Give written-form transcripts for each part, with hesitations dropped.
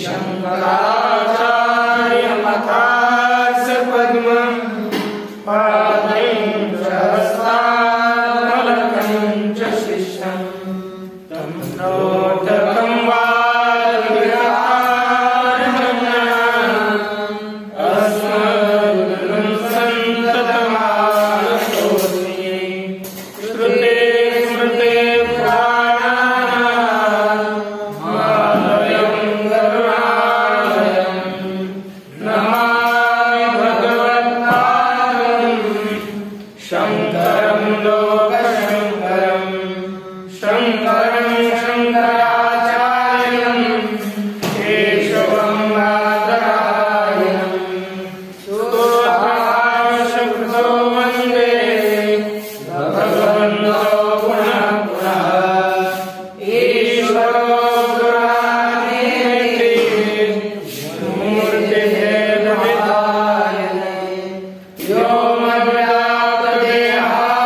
शंकराचार्यमथार्ष पद्मं पादं सहस्रामलकं च शिष्यं तं प्रोटकं अस्मद्गुरुं सन्ततमानतोऽस्मि श्रुते स्मृते पुराणानामालयं करुणालयं नमामि भगवत्पादं शङ्करं लोकशङ्करं शङ्करं शङ्कराचार्यं केशवं नारायणं स्तोत्रभाष्यकृतो वन्दे भगवन्तो पुनः पुनः ईश्वरो गुरुरात्मेति मूर्तिभेदविदायने व्योमव्याप्तदेहाय दक्षिणामूर्तये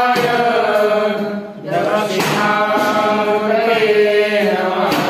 नमः।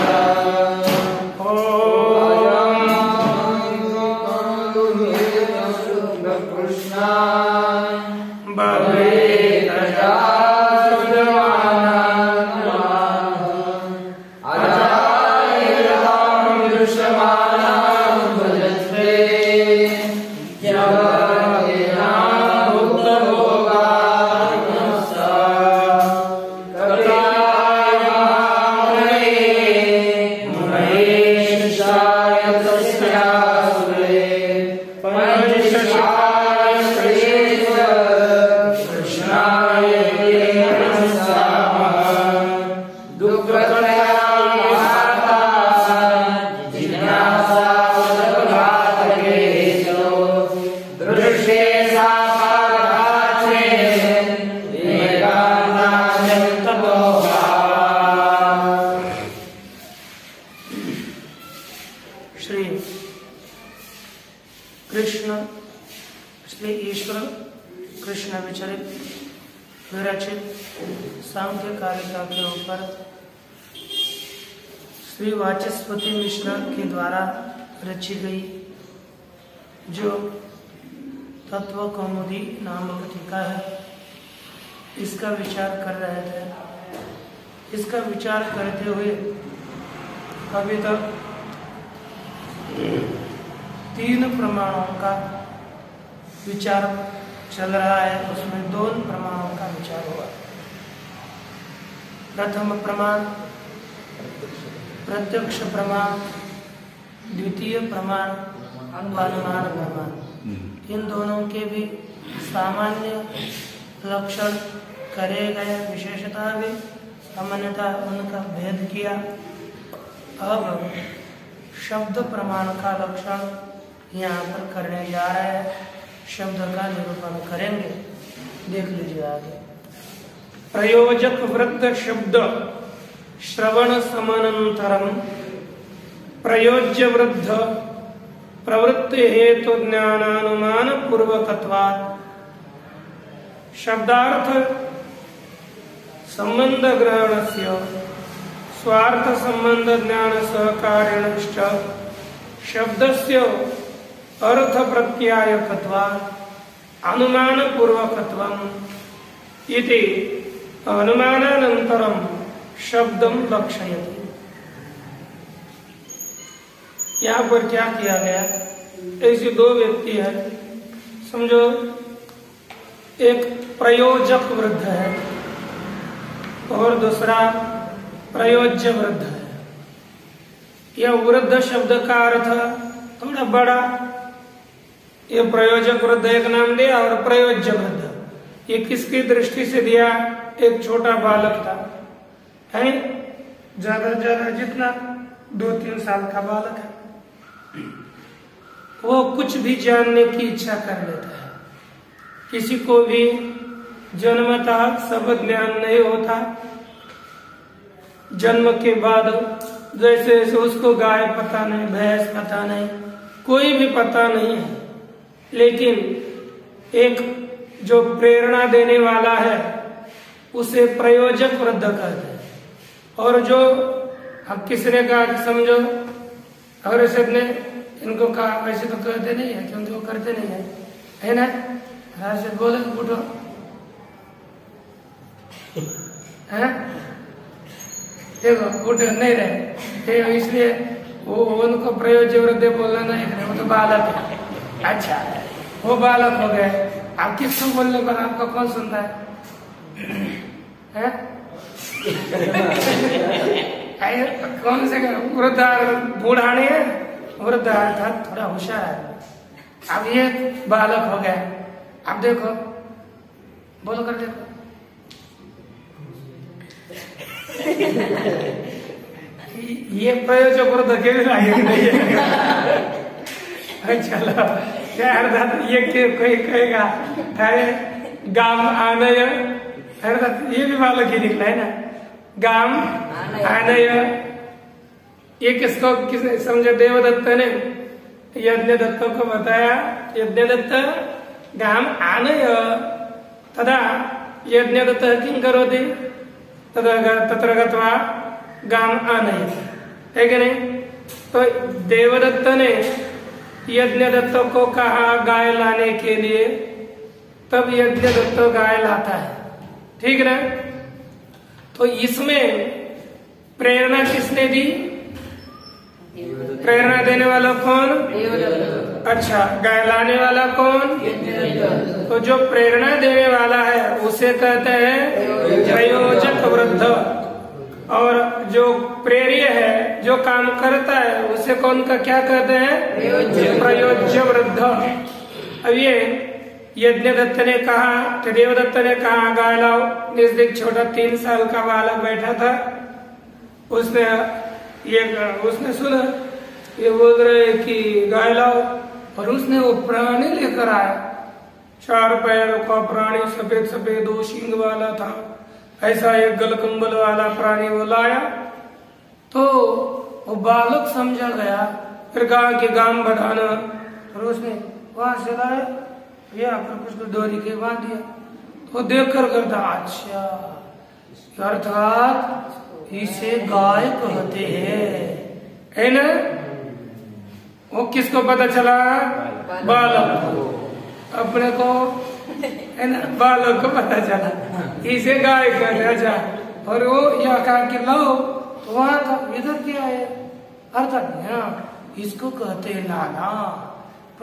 श्री कृष्ण श्री ईश्वर कृष्ण विचरित विरचित सांख्य कारिका के ऊपर श्री वाचस्पति मिश्र के द्वारा रची गई जो तत्व कौमुदी नामक टीका है, इसका विचार कर रहे थे। इसका विचार करते हुए अभी तक 3 प्रमाणों का विचार चल रहा है, उसमें 2 प्रमाणों का विचार हुआ। प्रथम प्रमाण प्रत्यक्ष प्रमाण, द्वितीय प्रमाण अनुमान प्रमाण। इन दोनों के भी सामान्य लक्षण करे गए, विशेषता भी सामान्यता उनका भेद किया। अब शब्द प्रमाण का लक्षण यहाँ पर करने जा रहे हैं, शब्द का निरूपण करेंगे। देख लीजिए आगे। प्रयोजक वृद्ध शब्द श्रवण समानंतरम प्रयोज्य वृद्ध प्रवृत्ति हेतु ज्ञानानुमान पूर्वकत्वात् शब्दार्थ संबंध ग्रहणस्य स्वार्थ संबंध ज्ञान सहकारिणश्च शब्दस्य अर्थ प्रत्यायकत्वात् अनुमान पूर्वकत्वम् इति अनुमानानन्तरं शब्दं लक्षयति। यहाँ पर क्या किया गया, ऐसे 2 व्यक्ति है, समझो एक प्रयोजक वृद्ध है और दूसरा प्रयोज्य वृद्ध है। यह वृद्ध शब्द का अर्थ थोड़ा बड़ा, ये प्रयोजक वृद्ध एक नाम दिया और प्रयोज्य वृद्ध ये किसकी दृष्टि से दिया, एक छोटा बालक था, है ज्यादा ज्यादा जितना 2-3 साल का बालक है, वो कुछ भी जानने की इच्छा कर लेता है। किसी को भी जन्मतः सब ज्ञान नहीं होता, जन्म के बाद जैसे जैसे उसको गाय पता नहीं, भैंस पता नहीं, कोई भी पता नहीं है, लेकिन एक जो प्रेरणा देने वाला है उसे प्रयोजक वृद्ध कहते हैं। और जो अब किसने कहा कि समझो और ऋषभ ने इनको कहा वैसे तो करते नहीं है, क्योंकि वो करते नहीं है ना। ऋषभ बोले उठो, है देखो उठ नहीं रहे, इसलिए वो उनको प्रयोज्य वृद्धि बोलना नहीं करे, वो तो बालक है। अच्छा वो बालक हो गए, आप किसको बोलने पर आपका कौन सुनता है? कौन से वृद्ध बूढ़ाने है, वृद्ध था थोड़ा होशियार है, अब ये बालक हो गए। अब देखो बोलो कर देखो ये प्रयोजक वृद्ध के भी नहीं है। चलो क्या अर्थात ये कोई कहेगा अरे गाम आनय, अर्थात ये भी बालक ही निकला है ना, गाम आनय। ये किसको किसने समझे? देवदत्त ने यज्ञ दत्त को बताया, यज्ञ दत्त गाम आनय तदा यज्ञ दत्त किं करोति तत्र गत्वा गाम आनय, है कि नहीं? तो देवदत्त ने यज्ञ दत्त को कहा गाय लाने के लिए, तब यज्ञ दत्त गाय लाता है, ठीक ना? तो इसमें प्रेरणा किसने दी? प्रेरणा देने वाला कौन? अच्छा, गाय लाने वाला कौन? तो जो प्रेरणा देने वाला है उसे कहते हैं प्रयोजक वृद्ध, और जो प्रेर्य है जो काम करता है उसे कौन का क्या कहते हैं? प्रयोज्य वृद्ध। अब ये यज्ञ दत्त ने कहा, देवदत्त ने कहा गाय लाओ, नजदीक छोटा 3 साल का बालक बैठा था, उसने सुना ये बोल रहे कि गाय लाओ, और उसने वो प्राणी लेकर आया, 4 पैरों का प्राणी, सफेद सफेद 2 सींग वाला था, ऐसा एक गलकंबल वाला प्राणी वो लाया। तो वो बालक समझा गया, फिर कहा कि गाम बढ़ाना, और उसने वहां से लाया, यहाँ पर कुछ डोरी के बांध दिया। तो देख कर करता अच्छा, अर्थात इसे गाय कहते हैं, है ना? वो किसको पता चला? बालक को, अपने को, है ना? बालक को पता चला इसे गाय कहते। अच्छा, और वो यह कहा कि लाओ, तो वहां था, इधर क्या है? अर्थात यहाँ इसको कहते हैं लाना।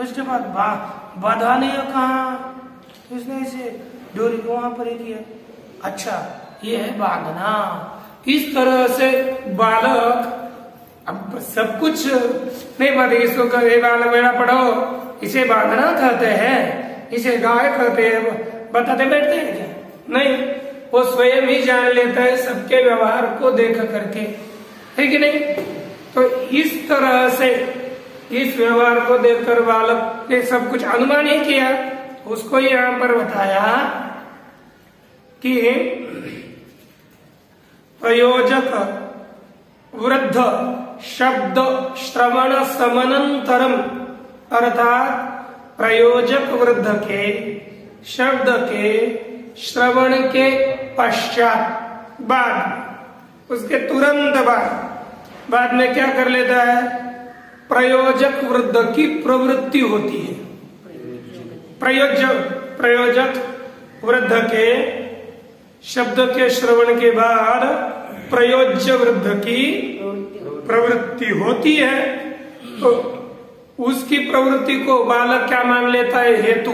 उसके बाद बाधा नहीं कहा, तो इसने इसे डोरी को वहां पर ही किया। अच्छा, ये है बांधना। इस तरह से बालक, अब सब कुछ नहीं पता, इसको कहे बालक बेड़ा पढ़ो, इसे बांधना कहते हैं, इसे गाय कहते हैं, बताते बैठते हैं क्या? नहीं, वो स्वयं ही जान लेता है सबके व्यवहार को देख करके, है कि नहीं? तो इस तरह से इस व्यवहार को देखकर बालक ने सब कुछ अनुमान ही किया। उसको यहाँ पर बताया कि प्रयोजक वृद्ध शब्द श्रवण समनंतरम, अर्थात प्रयोजक वृद्ध के शब्द के श्रवण के पश्चात, बाद, उसके तुरंत बाद में क्या कर लेता है? प्रयोजक वृद्ध की प्रवृत्ति होती है। प्रयोजक वृद्ध के शब्द के श्रवण के बाद प्रयोज्य वृद्ध की प्रवृत्ति होती है, तो उसकी प्रवृत्ति को बालक क्या मान लेता है? हेतु।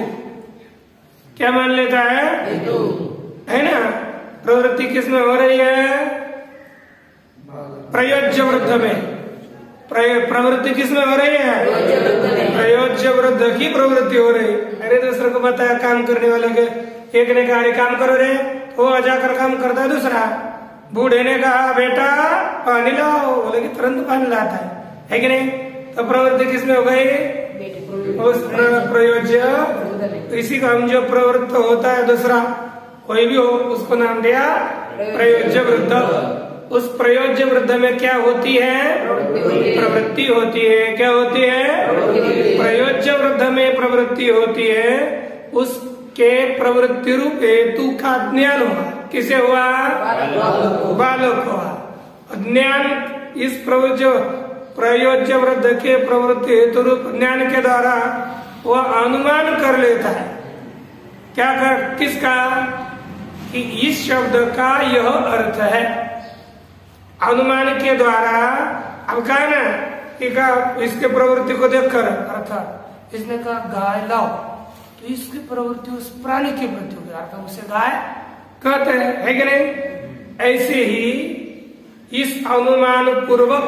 क्या मान लेता है? हेतु, है ना? प्रवृत्ति किसमें हो रही है? प्रयोज्य वृद्ध में। प्रवृत्ति किसमें हो रही है? प्रयोज्य वृद्ध की प्रवृत्ति हो रही। अरे दूसरे को बताया काम करने वाले के, एक ने कहा काम करो रे, वो जाकर काम करता है, दूसरा बूढ़े ने कहा बेटा पानी लाओ, बोले कि तुरंत पानी लाता है कि नहीं? तो प्रवृत्ति किसमें हो गई? उस प्रयोज्य। इसी का हम जो प्रवृत्त होता है दूसरा कोई भी हो, उसको नाम दिया प्रयोज्य वृद्ध। उस प्रयोज्य वृद्ध में क्या होती है? प्रवृत्ति होती है। क्या होती है? प्रयोज्य वृद्ध में प्रवृत्ति होती है। उसके प्रवृत्ति रूप हेतु का ज्ञान हुआ। किसे हुआ? बालक हुआ। ज्ञान इस प्रयोज्य प्रयोज्य वृद्ध के प्रवृत्ति हेतु रूप ज्ञान के द्वारा वह अनुमान कर लेता है। क्या कर, किसका, कि इस शब्द का यह अर्थ है। अनुमान के द्वारा अब कहा ना कि इसके प्रवृत्ति को देखकर अर्थ, इसने कहा गाय लाओ, तो इसकी प्रवृत्ति उस प्राणी की प्रवृत्ति होगी, अर्थ उसे गाय कहते हैं, है कि नहीं। ऐसे ही इस अनुमान पूर्वक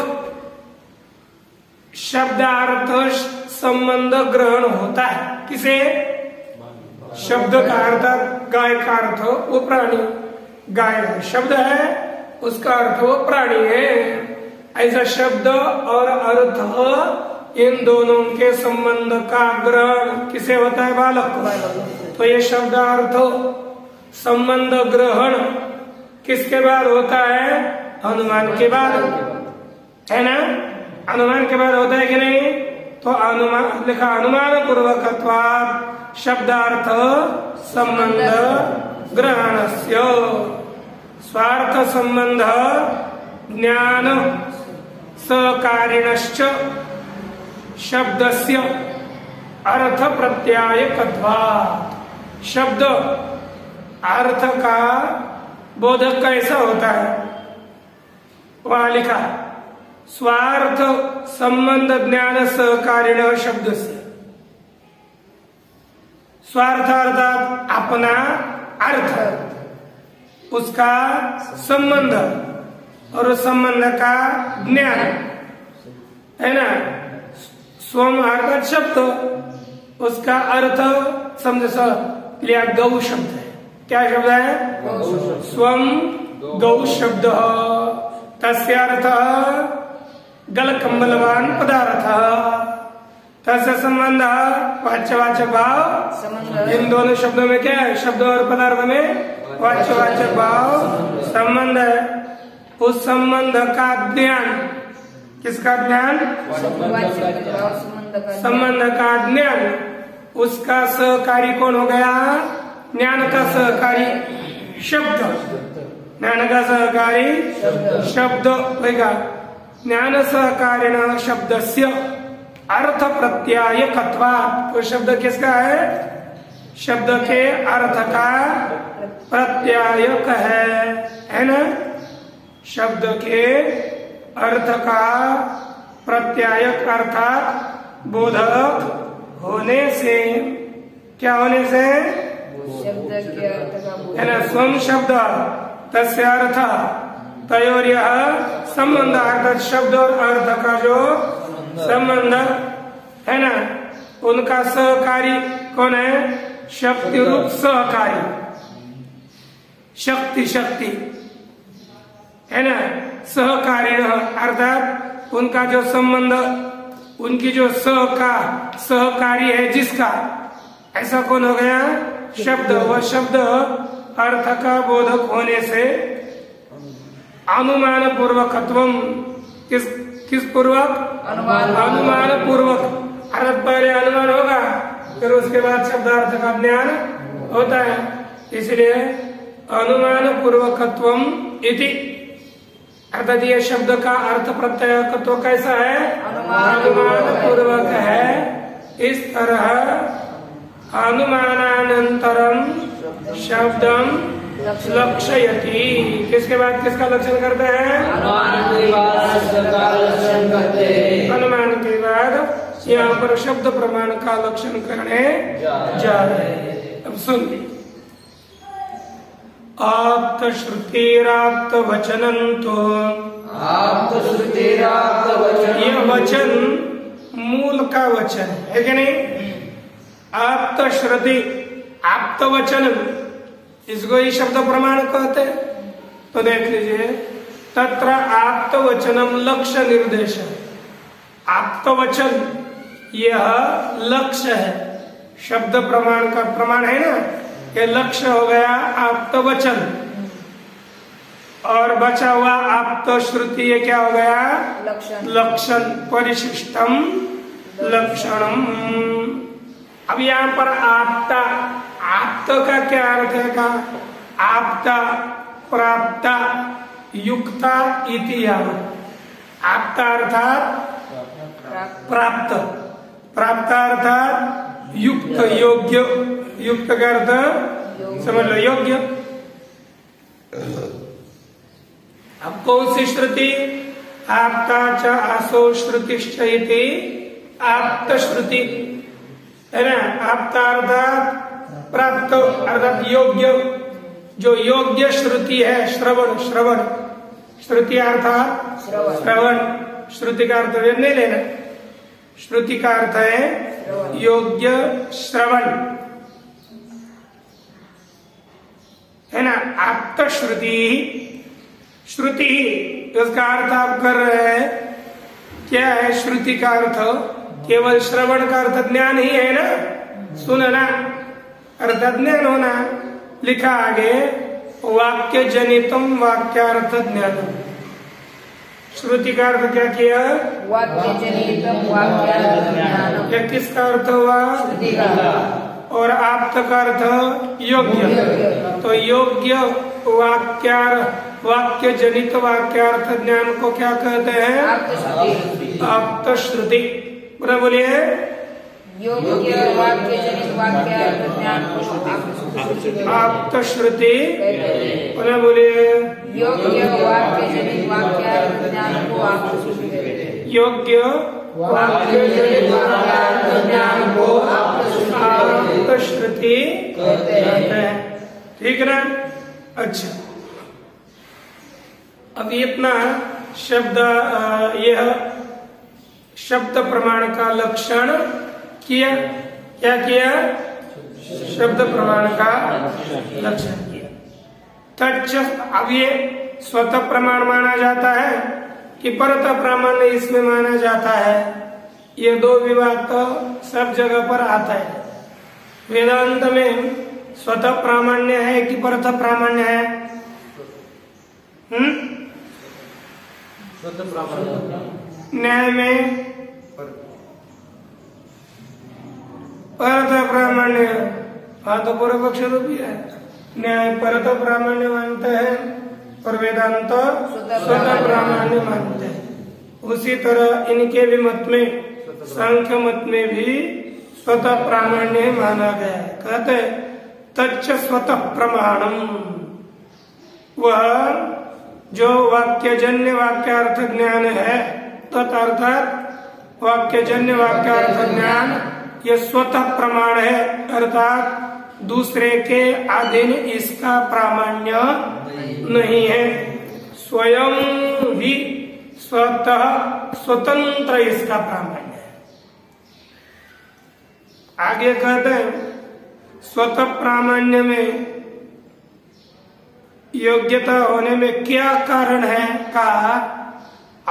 शब्दार्थ संबंध ग्रहण होता है। किसे, शब्द का अर्थ, गाय का अर्थ वो प्राणी, गाय है शब्द है, उसका अर्थ वो प्राणी है। ऐसा शब्द और अर्थ इन दोनों के संबंध का ग्रहण किसे होता है, बालक। तो ये शब्द अर्थ संबंध ग्रहण किसके बाद होता है, अनुमान के बाद, है ना। अनुमान के बाद होता है कि नहीं। तो अनुमान लिखा, अनुमान पूर्वकत्वात् शब्दार्थ संबंध ग्रहणस्य स्वार्थ संबंध ज्ञान सकारिणश्च शब्दस्य अर्थ प्रत्यायकत्वात्। शब्द अर्थ का बोधक कैसा होता है, वहां लिखा स्वार्थ संबंध ज्ञान सहकारिण शब्द से। स्वार्थ अर्थात अपना अर्थ, उसका संबंध और उस संबंध का ज्ञान, है ना। स्वम अर्थात शब्द, उसका अर्थ समझ लिया, गौ शब्द है। क्या शब्द है, स्वम गौ शब्द, तस्य अर्थ गल कम्बलवान पदार्थ, तस्य संबंध वाच्यवाचक भाव। इन दोनों शब्दों में क्या है, शब्द और पदार्थ में वाच्यवाचक भाव संबंध है। उस संबंध का ज्ञान, किसका ज्ञान, संबंध का ज्ञान, उसका सहकारी कौन हो गया, ज्ञान का सहकारी शब्द, ज्ञान का सहकारी शब्द होगा। ज्ञान सहकारिण शब्दस्य अर्थ प्रत्यायकत्वात्। तो शब्द किसका है, शब्द के अर्थ का प्रत्यायक है ना। शब्द के अर्थ का प्रत्यायक अर्थात बोधक होने से, क्या होने से, शब्द के अर्थ का है ना। स्वम शब्द तस्य अर्थ तयोर यह संबंध, अर्थात शब्द और अर्थ का जो संबंध है ना, उनका सहकारी कौन है, शक्ति रूप सहकारी, शक्ति शक्ति है ना। सहकारी अर्थात उनका जो संबंध, उनकी जो सहकारी है जिसका, ऐसा कौन हो गया, शब्द। वह शब्द अर्थ का बोधक होने से अनुमान पूर्वकत्वम, किस पूर्वक, अनुमान पूर्वक। अर्थ पहले अनुमान होगा, फिर उसके बाद शब्दार्थ का ज्ञान होता है। इसलिए अनुमान पूर्वकत्वम इति, अर्थात ये शब्द का अर्थ प्रत्यायकत्व कैसा है, अनुमान पूर्वक है। इस तरह अनुमानानंतरम शब्दम लक्षयति, किसके बाद किसका लक्षण करते हैं, अनुमान के बाद यहाँ पर शब्द प्रमाण का लक्षण करने जा रहे हैं। अब सुनिए, आप्त श्रुतिराप्त वचनंतो, यह वचन मूल का वचन है कि नहीं। आप्त श्रुति, आप्त वचन, इसको ही शब्द प्रमाण कहते हैं। तो देख लीजिए, तत्र आप्त वचनम लक्ष्य निर्देश। आप्त वचन यह लक्ष्य है, शब्द प्रमाण का प्रमाण है ना, ये लक्ष्य हो गया आप्त वचन। और बचा हुआ आप्त श्रुति, ये क्या हो गया, लक्षण, परिशिष्टम लक्षणम। अब यहाँ पर आप्ता, आप्त का क्या अर्थ है का, आप्ता प्राप्ता युक्ता इति। आप्ता अर्थात प्राप्त। प्राप्त अर्थात युक्त, योग्य। युक्त का अर्थ समझ लो, योग्य। अब कौन सी श्रुति? आपता च आसो श्रुतिश्च इति आप्त श्रुति है ना। आपता अर्थात प्राप्त अर्थात योग्य। जो योग्य श्रुति है, श्रवण। श्रवण श्रुति अर्थात श्रवण। श्रुति का अर्थ नहीं लेना, श्रुति का अर्थ है योग्य श्रवण, है ना। आप्त श्रुति, श्रुति इसका अर्थ आप कर रहे हैं, क्या है श्रुति का अर्थ? केवल श्रवण का अर्थ ज्ञान ही है ना, सुनना अर्थात ज्ञान होना। लिखा आगे वाक्य जनितम वाक्यार्थ ज्ञानम। श्रुति का अर्थ क्या किया? वाक्य जनितम वाक्यार्थ ज्ञानम। यह किसका अर्थ हुआ? श्रुति का। और आप्त का अर्थ योग्य। तो योग्य वाक्य जनित वाक्यार्थ ज्ञान को क्या कहते हैं? आप्त श्रुति। पूरा बोलिए। योग्य वाक्य जनित वाक्यार्थ ज्ञान को आप्त श्रुति। पूरा बोलिए। योग्य वाक्य जनित वाक्यार्थ ज्ञान को आप्त श्रुति कहते हैं। योग्य वाक्य जनित वाक्यार्थ ज्ञान को आप्त श्रुति कहते हैं। ठीक है ना? अच्छा, अब इतना शब्द, यह शब्द प्रमाण का लक्षण किया। क्या किया? शब्द प्रमाण का लक्षण किया। तच्च, अब ये स्वतः प्रमाण माना जाता है कि परतः प्रामाण्य इसमें माना जाता है? ये दो विवाद तो सब जगह पर आता है। वेदांत में स्वतः प्रामाण्य है कि परतः प्रामाण्य है? स्वतः प्रामाण्य। न्याय में परतः प्रामाण्य। हाँ, तो पूर्व पक्ष रूपी है। न्याय परतः प्रामाण्य मानते हैं और वेदांत स्वतः प्रामाण्य मानते हैं। उसी तरह इनके भी मत में, सांख्य मत में भी स्वतः प्रामाण्य माना गया है। कहते तच्च स्वतः प्रमाणम, वह जो वाक्यजन्य वाक्यार्थ ज्ञान है, तदर्थात वाक्यजन्य वाक्यार्थ ज्ञान ये स्वतः प्रमाण है, अर्थात दूसरे के अधीन इसका प्रामाण्य नहीं है। स्वयं ही स्वतः स्वतंत्र इसका प्रामाण्य है। आगे कहते हैं स्वतः प्रामाण्य में योग्यता होने में क्या कारण है? कहा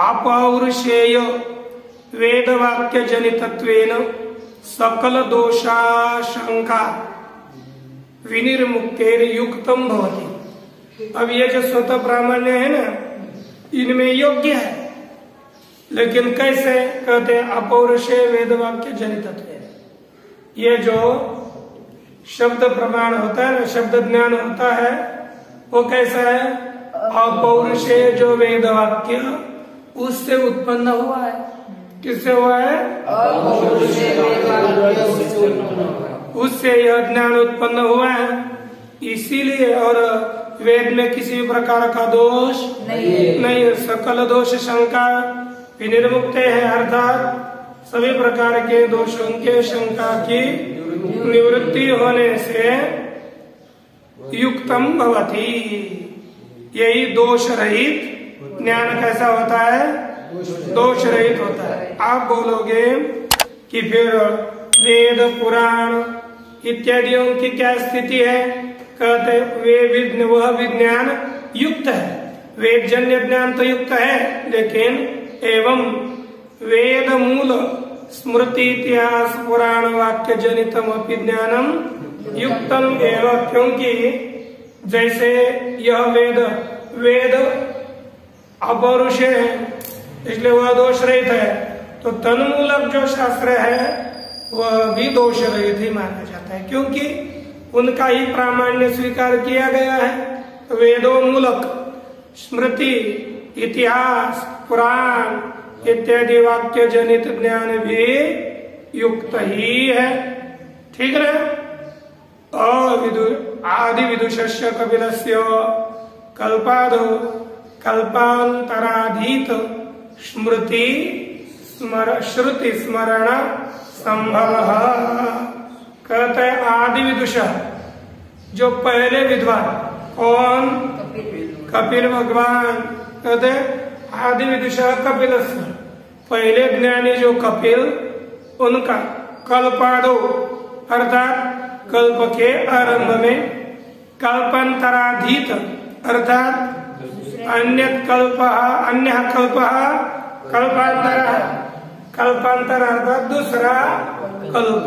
अपौरुषेय वेद वाक्य जनितत्वेन सकल दोषाशंका विनिर्मुक्तेर युक्तम भवति। अब ये जो स्वतः प्रामाण्य है ना, इनमें योग्य है, लेकिन कैसे? कहते हैं अपौरुषेय वेद वाक्य जनितत्वेन। ये जो शब्द प्रमाण होता है ना, शब्द ज्ञान होता है, वो कैसा है? अपौरुषेय जो वेद वाक्य उससे उत्पन्न हुआ है। किससे हुआ है? उससे यह ज्ञान उत्पन्न हुआ है। इसीलिए, और वेद में किसी भी प्रकार का दोष नहीं, सकल दोष शंका विनिर्मुक्त है, अर्थात सभी प्रकार के दोषों के शंका की निवृत्ति होने से युक्तम भवति। यही दोष रहित ज्ञान कैसा होता है? दोष रहित होता है। आप बोलोगे कि फिर वेद पुराण इत्यादियों की क्या स्थिति है? कहते वे वह विज्ञान युक्त है, वेद जन्य ज्ञान तो युक्त है, लेकिन एवं वेद मूल स्मृति इतिहास पुराण वाक्य जनितम अपि ज्ञानम युक्तम एवं, क्योंकि जैसे यह वेद अपौरुषेय है, इसलिए वह दोष रहित है, तो तन्मूलक जो शास्त्र है वह भी दोष रहित ही माना जाता है, क्योंकि उनका ही प्रामाण्य स्वीकार किया गया है। वेदों मूलक स्मृति इतिहास पुराण इत्यादि वाक्य जनित ज्ञान भी युक्त ही है। ठीक है। आदि विदुषस्य कपिलस्य कल्पादो कल्पांतराधीत श्रुति स्मरण संभव। कहते हैं आदि विदुष, जो पहले विद्वान कौन? कपिल भगवान। कहते आदि विदुष कपिल, पहले ज्ञानी जो कपिल, उनका कल्पादो अर्थात कल्प के आरंभ में, कल्पांतराधीत अर्थात अन्य कल्प कल्पांतर अर्थात दूसरा कल्प,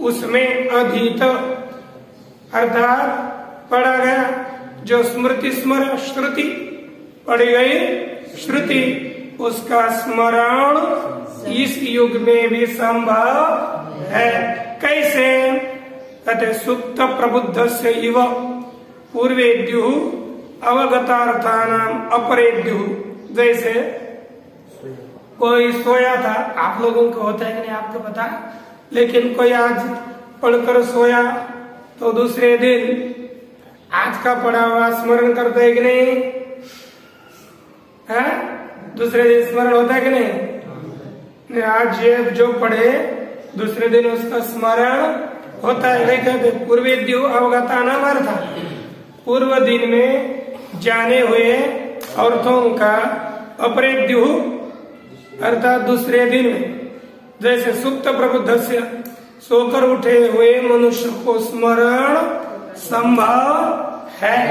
उसमें अधीत अर्थात पढ़ा गया, जो स्मृति श्रुति पढ़ी गई श्रुति, उसका स्मरण इस युग में भी संभव है। कैसे? कहते सुप्त प्रबुद्ध से इव पूर्वेद्यु अवगतार्थानाम अपरेद्यु। जैसे कोई सोया था, आप लोगों को होता है कि नहीं आपको पता, लेकिन कोई आज पढ़कर सोया तो दूसरे दिन आज का पढ़ा हुआ स्मरण करते है कि नहीं? है? दूसरे दिन स्मरण होता है कि नहीं? आज ये जो पढ़े दूसरे दिन उसका स्मरण होता है। नहीं कहते पूर्वेद्यु अवगता नाम अर्थ, पूर्व दिन में जाने हुए अर्थों का अपरेद्यु अर्थात दूसरे दिन में। जैसे सुप्त प्रबुद्ध से सोकर उठे हुए मनुष्य को स्मरण संभव है,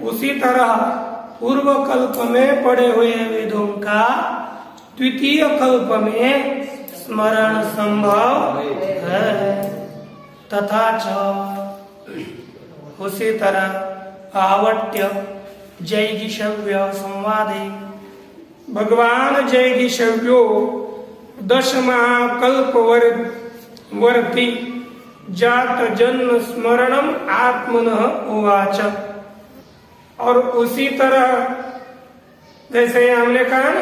उसी तरह पूर्व कल्प में पड़े हुए वेदों का द्वितीय कल्प में स्मरण संभव है। तथा च उसी तरह आवट्य जैगिषव्य संवादे भगवान जैगिषव्यो दशमा कल्पवर्ती जात जन्म स्मरणम आत्मनः उवाच। और उसी तरह जैसे हमने कहा ना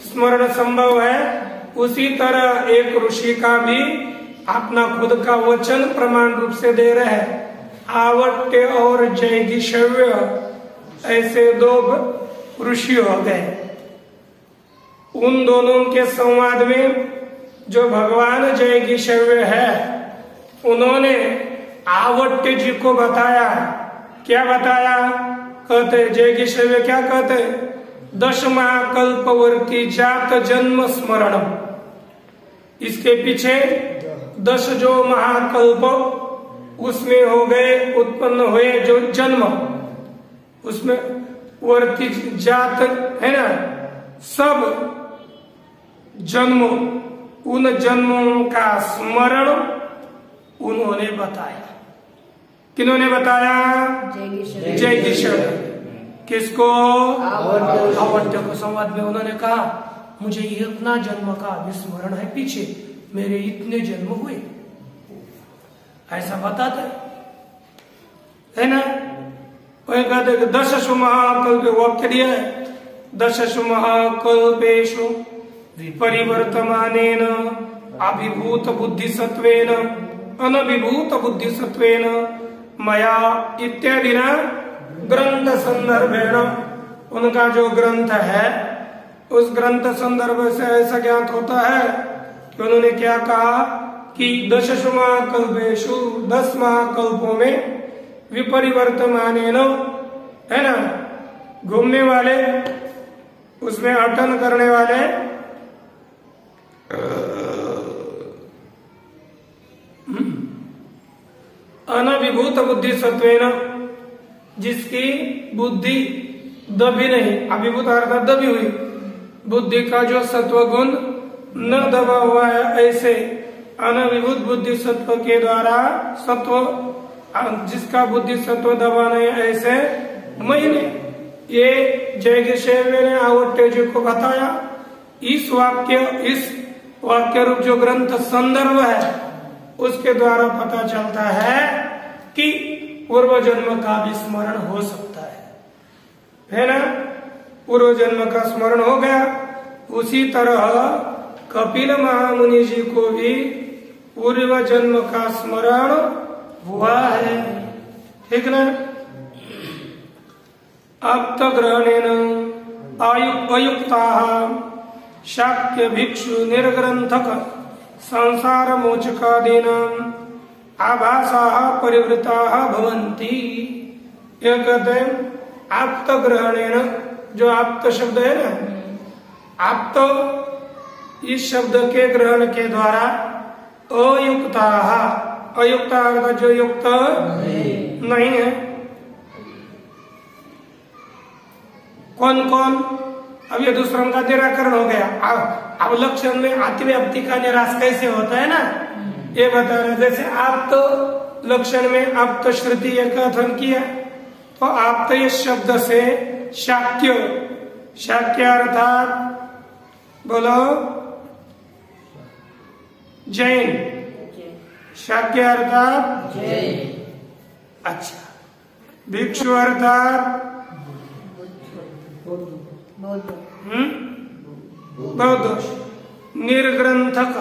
स्मरण संभव है, उसी तरह एक ऋषि का भी अपना खुद का वचन प्रमाण रूप से दे रहे हैं। आवट्य और जैगिषव्य ऐसे दो ऋषि हो गए। उन दोनों के संवाद में जो भगवान जैगिषव्य है, उन्होंने आवट्य जी को बताया। क्या बताया? कहते जैगिषव्य क्या कहते? दशमा कल्पवर्ती जात जन्म स्मरणम। इसके पीछे 10 जो महाकल्प उसमें हो गए, उत्पन्न हुए जो जन्म, उसमें वर्ती जात है ना, सब जन्मों, उन जन्मों का स्मरण उन्होंने बताया। किन्होंने बताया? जैगिषव्य। किसको? आवट्य को। संवाद में उन्होंने कहा मुझे इतना जन्म का विस्मरण है, पीछे मेरे इतने जन्म हुए, ऐसा बताते है ना। वही कहते कि 10 महाकल्प वाक्य दिया है। 10 महाकल्पेषु विपरिवर्तमानेन अभिभूत बुद्धिसत्वेन अनभिभूत बुद्धिसत्वेन मया इत्यादि ना ग्रंथ संदर्भेण। उनका जो ग्रंथ है उस ग्रंथ संदर्भ से ऐसा ज्ञात होता है कि उन्होंने क्या कहा कि 10 महाकल्पेषु 10 महाकल्पों में विपरिवर्तमानेन है ना, घूमने वाले, उसमें अटन करने वाले, अनभिभूत बुद्धि सत्वेन, जिसकी बुद्धि दबी नहीं, अभिभूत अर्थात दबी हुई, बुद्धि का जो सत्व गुण न दबा हुआ है, ऐसे अनभिभूत बुद्धि सत्व के द्वारा सत्व, जिसका बुद्धि सत्व दबा नहीं, ऐसे मैंने ये जैगिषव्य ने आवट्य जी को बताया। इस वाक्य रूप जो ग्रंथ संदर्भ है उसके द्वारा पता चलता है कि पूर्व जन्म का भी स्मरण हो सकता है ना। पूर्व जन्म का स्मरण हो गया, उसी तरह कपिल महामुनि जी को भी पूर्व जन्म का स्मरण हुआ है। ठीक ना? अब ग्रहणेन अयुक्ता शाक्य भिक्षु निर्ग्रंथक संसार मोचकादीना आभासा परिवृता भवन्ति। यह कहते हैं आप्त ग्रहणेन, जो आप्त शब्द है ना, आप्त इस शब्द के ग्रहण के द्वारा अयुक्ता, अयुक्ता अर्थात जो युक्त नहीं है। कौन कौन? अब ये दूसरों का निराकरण हो गया। अब लक्षण में अतिव्याप्ति का निराश कैसे होता है ना, ये बता रहे। जैसे आप तो लक्षण में आप तो श्रुति का कथन किया, तो आप तो इस शब्द से शाक्य, शाक्य अर्थात बोलो जैन, शाक्य अर्थात अच्छा, भिक्षु अर्थात बौद्ध, निर्ग्रंथक,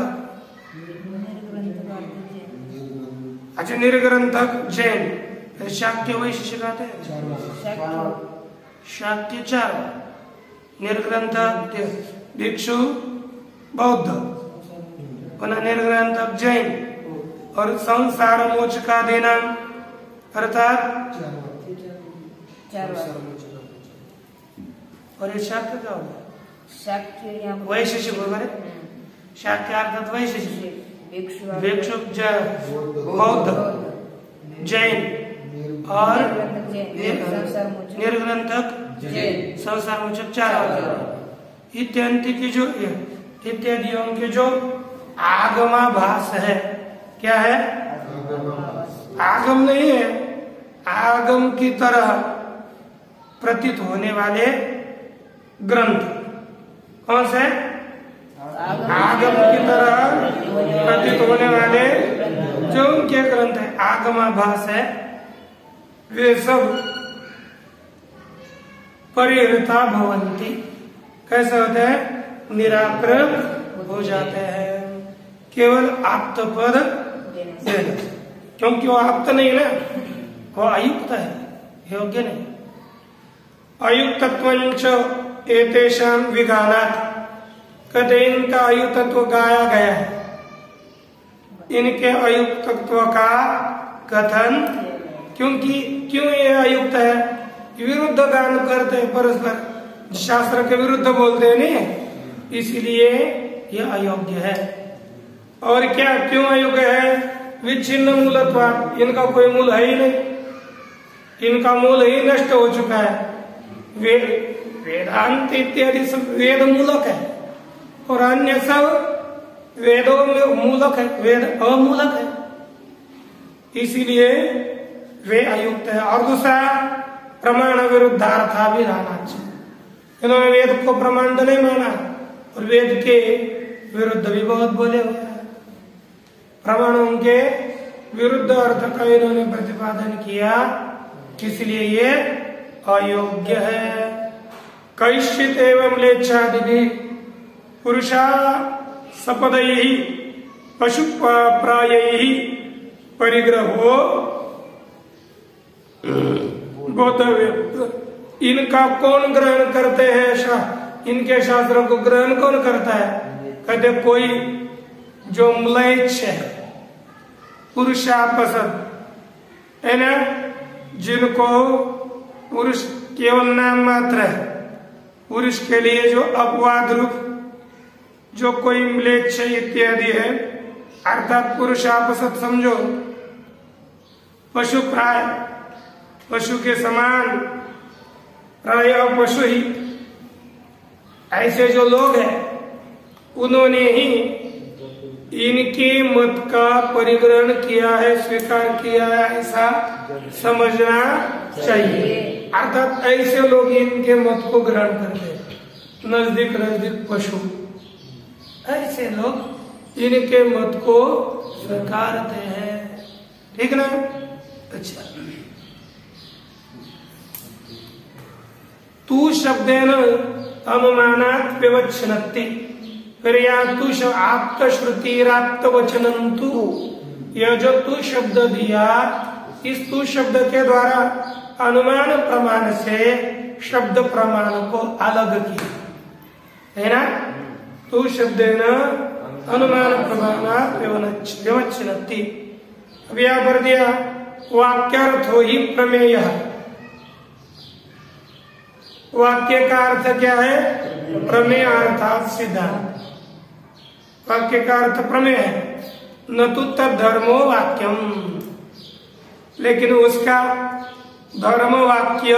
अच्छा निर्ग्रंथक जैन। शाक्य वैशिष्य कहते हैं, शाक्य चार, निर्ग्रंथक भिक्षु बौद्ध, निर्ग्रंथक जैन, और संसार मोचका देना अर्थात और ये शाक्य क्या होगा? वैशिष्य बोल, शाक्य अर्थात वैशिष्य, भिक्षु बौद्ध जैन और निर्ग्रंथक संसार मोचक चार इत्यादि की जो इत्यादियों के जो आगमाभास है। क्या है? आगम नहीं है, आगम की तरह प्रतीत होने वाले ग्रंथ। कौन से? आगम की तरह प्रतीत होने वाले जो उनके ग्रंथ है, आगमाभास है, वे सब परिहृता भवन्ति। कैसे होते हैं? निराकृत हो जाते हैं, केवल आप्त पद देना, क्योंकि वो आप्त नहीं ना, वो अयुक्त है, योग्य नहीं। अयुक्तत्वंच एतेषां विगानात्, कहते इनका अयुक्तत्व गाया गया है, इनके अयुक्तत्व का कथन। क्योंकि क्यों ये अयुक्त है? विरुद्ध गान करते हैं परस्पर, शास्त्र के विरुद्ध बोलते हैं नहीं, इसलिए यह अयोग्य है। और क्या क्यों अयोग्य है? विच्छिन्न मूलत्वात्, इनका कोई मूल है ही नहीं, इनका मूल ही नष्ट हो चुका है। वेदांत इत्यादि सब वेद मूलक है, और अन्य सब वेदों में मूलक है, वेद अमूलक है, इसीलिए वे अयुक्त है। और दूसरा प्रमाण विरुद्धार्था भी रहना चाहिए। इन्होंने वेद को प्रमाण तो नहीं माना, और वेद के विरुद्ध भी बहुत बोले हुए हैं। प्रमाणों के विरुद्ध अर्थ का इन्होंने प्रतिपादन किया, इसलिए ये अयोग्य है। कैश्चित एवं लेच्छादि पुरुषा सपदयि पशु प्राययि परिग्रहो गोतव्य। इनका कौन ग्रहण करते हैं? इनके शास्त्रों को ग्रहण कौन करता है? कहते कोई जो म्लेच्छ है, पुरुषापसद है ना, जिनको पुरुष केवल नाम मात्र है, पुरुष के लिए जो अपवाद रूप जो कोई म्लेच्छ इत्यादि है, अर्थात पुरुषापसद समझो, पशु प्राय, पशु के समान, प्राय पशु ही, ऐसे जो लोग हैं उन्होंने ही इनके मत का परिग्रहण किया है, स्वीकार किया है, ऐसा समझना चाहिए। अर्थात ऐसे लोग इनके मत को ग्रहण करते हैं। नजदीक नजदीक पशु, ऐसे लोग इनके मत को स्वीकारते हैं। ठीक ना? अच्छा, तू शब्देन अनुमानात् व्यवच्छिन्नति। फिर यहाँ तु आप्त श्रुतिराप्त वचनंतु, यह जो तु शब्द दिया, इस तु शब्द के द्वारा अनुमान प्रमाण से शब्द प्रमाण को अलग किया है ना। तु शब्द न अनुमान प्रमाणात् व्यवच्छिन्नति। अब यहाँ पर दिया वाक्यार्थो ही प्रमेय। वाक्य का अर्थ क्या है? प्रमेय अर्थात सिद्धांत। वाक्य का अर्थ प्रमेय है, न तो तद धर्मो वाक्यम, लेकिन उसका धर्म वाक्य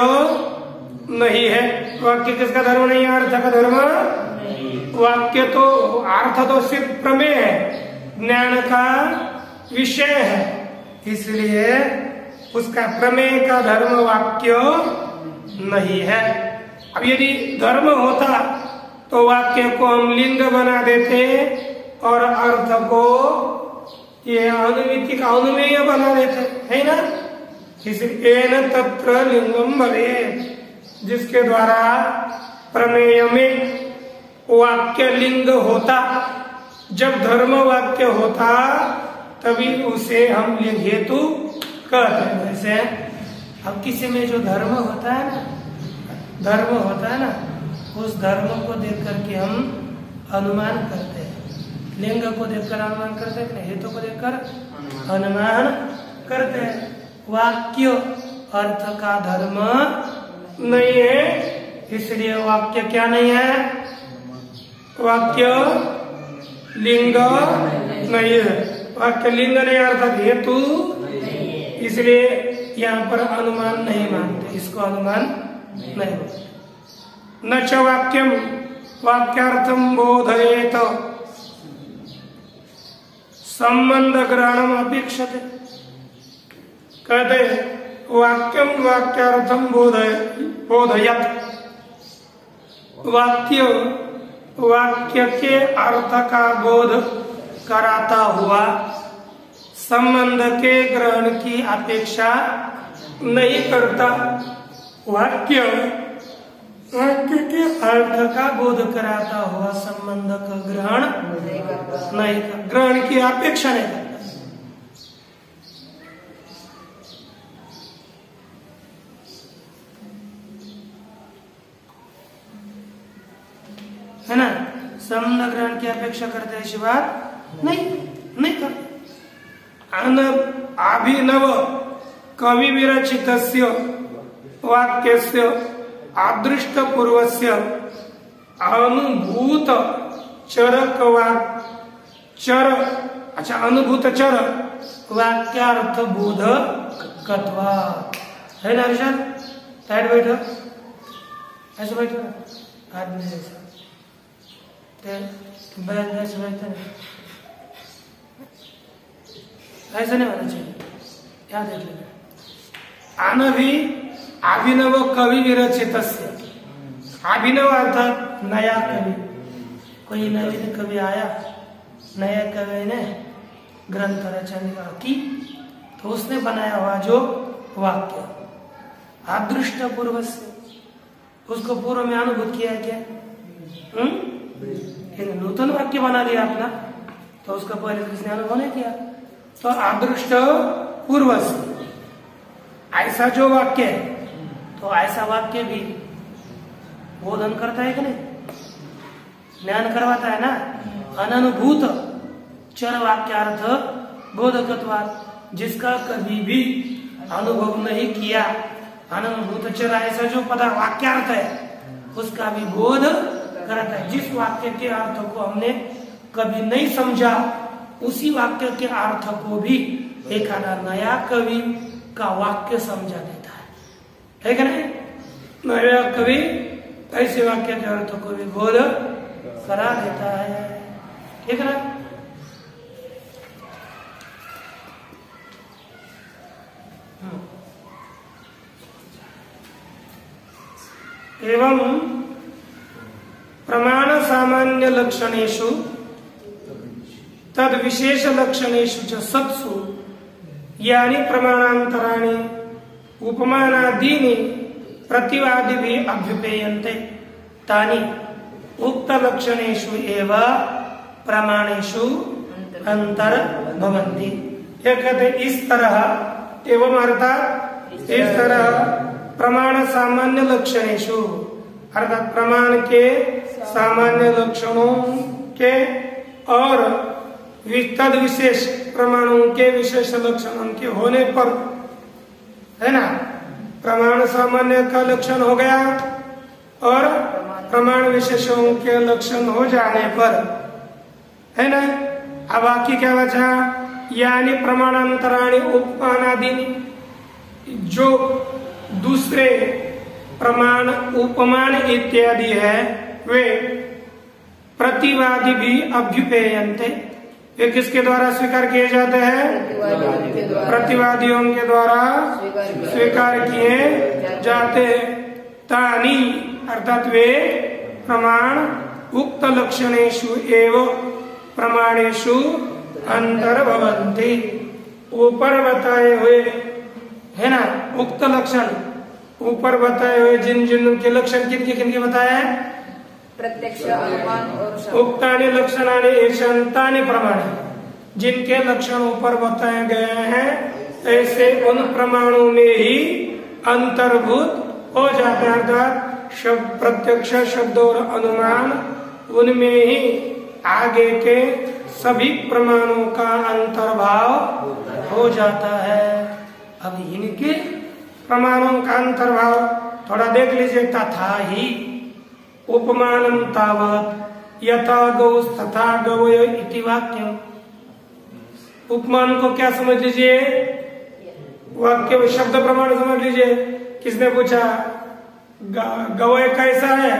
नहीं है। वाक्य किसका धर्म नहीं है? अर्थ का धर्म। वाक्य तो अर्थ तो सिर्फ प्रमेय है, ज्ञान का विषय है, इसलिए उसका प्रमेय का धर्म वाक्य नहीं है। अब यदि धर्म होता तो वाक्य को हम लिंग बना देते और अर्थ को ये अनुमिति का अनुमेय बना देते, है ना। इसलिए न तत्र लिंगम भवेत्, जिसके द्वारा प्रमेय में वाक्य लिंग होता। जब धर्म वाक्य होता तभी उसे हम लिंग हेतु कहते हैं। जैसे अब किसी में जो धर्म होता है ना, धर्म होता है ना, उस धर्म को देख करके हम अनुमान करते हैं। लिंग को देखकर अनुमान करते हैं, हेतु को देखकर अनुमान करते हैं। वाक्य अर्थ का धर्म नहीं है, इसलिए वाक्य क्या नहीं है? वाक्य लिंग नहीं है। वाक्य लिंग नहीं अर्थात हेतु, इसलिए यहाँ पर अनुमान नहीं मानते, इसको अनुमान नहीं होता। न च वाक्यम वाक्यार्थम बोधयेत संबंध ग्रहणम अपेक्षते। कहते वाक्यम वाक्यार्थम बोधयत, वाक्य वाक्य के अर्थ का बोध कराता हुआ संबंध के ग्रहण की अपेक्षा नहीं करता। वाक्य वाक्य के अर्थ का बोध कराता हुआ संबंध का ग्रहण नहीं करता, ग्रहण की अपेक्षा नहीं करता। है ना, संबंध ग्रहण की अपेक्षा करते ऐसी बात नहीं करते। अभिनव कवि विरचित वाक्यस्य अदृष्ट पूर्वस्य अनुभूत चरक अनुभूत चर वाक्यार्थ बोधकत्वा। है ना ऋषभ? साइड बैठो, ऐसे बैठो ना, आदमी जैसा ऐसा नहीं होना चाहिए। क्या देख लेना। अभिनव कवि विरचित, अभिनव अर्थात नया कवि, कोई नवीन कवि आया, नया कवि ने ग्रंथ रचना की, तो उसने बनाया हुआ जो वाक्य अदृष्ट पूर्व से, उसको पूर्व में अनुभूत किया क्या? नूतन वाक्य बना दिया अपना, तो उसका पहले किसने अनुभव नहीं किया। तो अदृष्ट पूर्व से ऐसा जो वाक्य है, तो ऐसा वाक्य भी बोधन करता है कि नहीं? ज्ञान करवाता है ना। अनुभूत चर वाक्यार्थ बोधकत्वा, जिसका कभी भी अनुभव नहीं किया, अनुभूत चर ऐसा जो पदा वाक्यार्थ है उसका भी बोध कराता है। जिस वाक्य के अर्थ को हमने कभी नहीं समझा, उसी वाक्य के अर्थ को भी एक नया कवि का वाक्य समझा देता है कि नहीं? नया कवि ऐसे वाक्य के अर्थ को भी बोध करा देता है, ठीक है ना? एवं प्रमाण सामान्य लक्षणेषु तद विशेष लक्षणेषु च सत्सु यानि प्रमाणांतराणि उपमानादीनि प्रतिवादी भी अभ्युपेयन्ते। तानि उक्त लक्षणेषु एव प्रमाणेषु अंतर भवन्ति। ये कहते इस तरह एवं अर्थात इस तरह प्रमाण सामान्य लक्षणेषु अर्थात प्रमाण के सामान्य लक्षणों के और तद विशेष प्रमाणों के विशेष लक्षणों के होने पर, है ना, प्रमाण सामान्य का लक्षण हो गया और प्रमाण विशेषों के लक्षण हो जाने पर, है ना, अब बाकी क्या बचा, यानी प्रमाणांतराणि उपमानादि, जो दूसरे प्रमाण उपमान इत्यादि है वे प्रतिवादी भी अभ्युपेयन्ते, वे किसके द्वारा स्वीकार किए जाते हैं, प्रतिवादियों के द्वारा स्वीकार किए जाते हैं। तानि अर्थात वे प्रमाण उक्त लक्षणेषु एव प्रमाणेषु अंतर्भवन्ति, ऊपर बताए हुए, है ना, उक्त लक्षण ऊपर बताए हुए जिन जिन के लक्षण किनके बताया है, प्रत्यक्ष अनुमान और उक्तानि लक्षणानि एषान्तानि प्रमाणानि, जिनके लक्षण ऊपर बताए गए हैं ऐसे उन प्रमाणों में ही अंतर्भूत हो जाते हैं। अर्थात शब्द प्रत्यक्ष शब्द और अनुमान उनमें ही आगे के सभी प्रमाणों का अंतर्भाव हो जाता है। अब इनके प्रमाणों का अंतर्भाव थोड़ा देख लीजिए। तथा ही उपमानम तावत् यथा गौ तथा गवय इति वाक्यम, उपमान को क्या समझ लीजिए, वाक्य शब्द प्रमाण समझ लीजिए। किसने पूछा गवय कैसा है,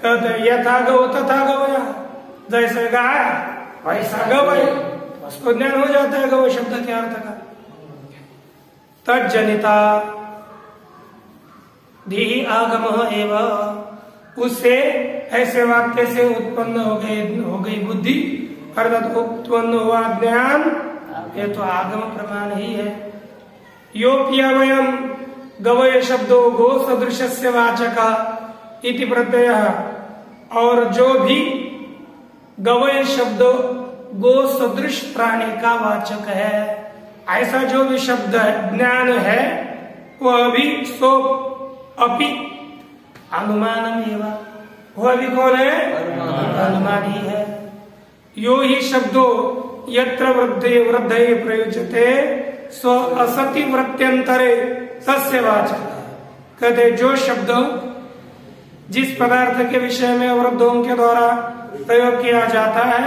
कहते यथा गौ तथा गवय, जैसे गाय वैसा गवय, उसको ज्ञान हो जाता है गवय शब्द के अर्थ का। तज्जनिता धी आगम एवं, उससे ऐसे वाक्य से उत्पन्न हो गई बुद्धि, अर्थात उत्पन्न हुआ ज्ञान, ये तो आगम प्रमाण ही है। योप्य वयम गवय शब्दो गो सदृशस्य वाचका इति प्रत्यय, और जो भी गवय शब्द गो सदृश प्राणी का वाचक है, ऐसा जो भी शब्द है ज्ञान है, वह भी सो अपि अनुमानम एवं, वह भी कौन है, अनुमान ही है। यो ही शब्दो यत्र वृद्धे वृद्धे प्रयुज्यते सो असति वृत्त्यंतरे तस्य वाचक, कहते जो शब्द जिस पदार्थ के विषय में वृद्धों के द्वारा प्रयोग किया जाता है,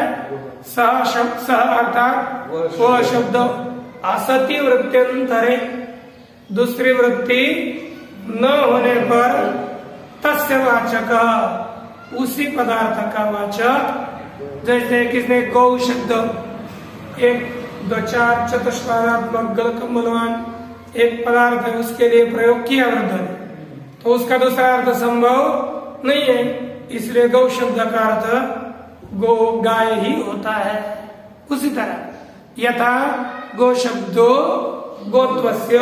सह अर्थात वह शब्द असति वृत्त्यंतरे, दूसरी वृत्ति न होने पर तस्य वाचक, उसी पदार्थ का वाचक। जैसे किसने गौ शब्द एक दो चार चतुष्पादात्मक गलकम्बलवान एक पदार्थ है, उसके लिए प्रयोग किया वृद्ध ने, तो उसका दूसरा अर्थ संभव नहीं है, इसलिए गौ शब्द का अर्थ गो गाय ही होता है। उसी तरह यथा गो शब्दो गोत्वस्य,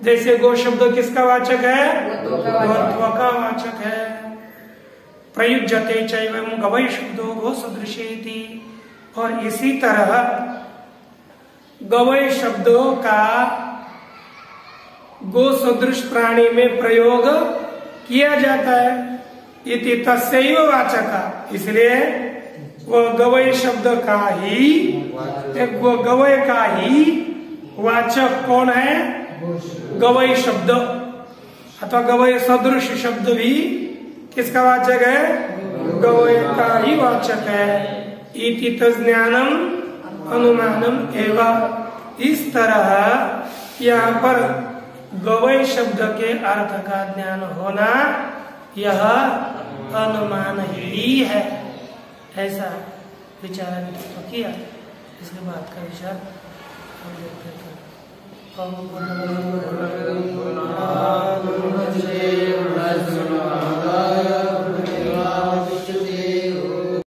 जैसे गो शब्द किसका वाचक है, गोत्व का वाचक है। प्रयुज्यते चैवं गवय शब्दो गो सदृशेति, और इसी तरह गवय शब्दों का गो सदृश प्राणी में प्रयोग किया जाता है। इति तस्यैव वाचक, इसलिए वह गवय शब्द का ही, गवय का ही वाचक कौन है, गवय शब्द अथवा गवय सदृश शब्द भी किसका वाचक है, गवय का ही वाचक है। इति तज्ज्ञानम अनुमानम एवं, इस तरह यहाँ पर गवय शब्द के अर्थ का ज्ञान होना यह अनुमान ही है, ऐसा विचार तो किया। इसके बाद का विचार हम देखते हैं।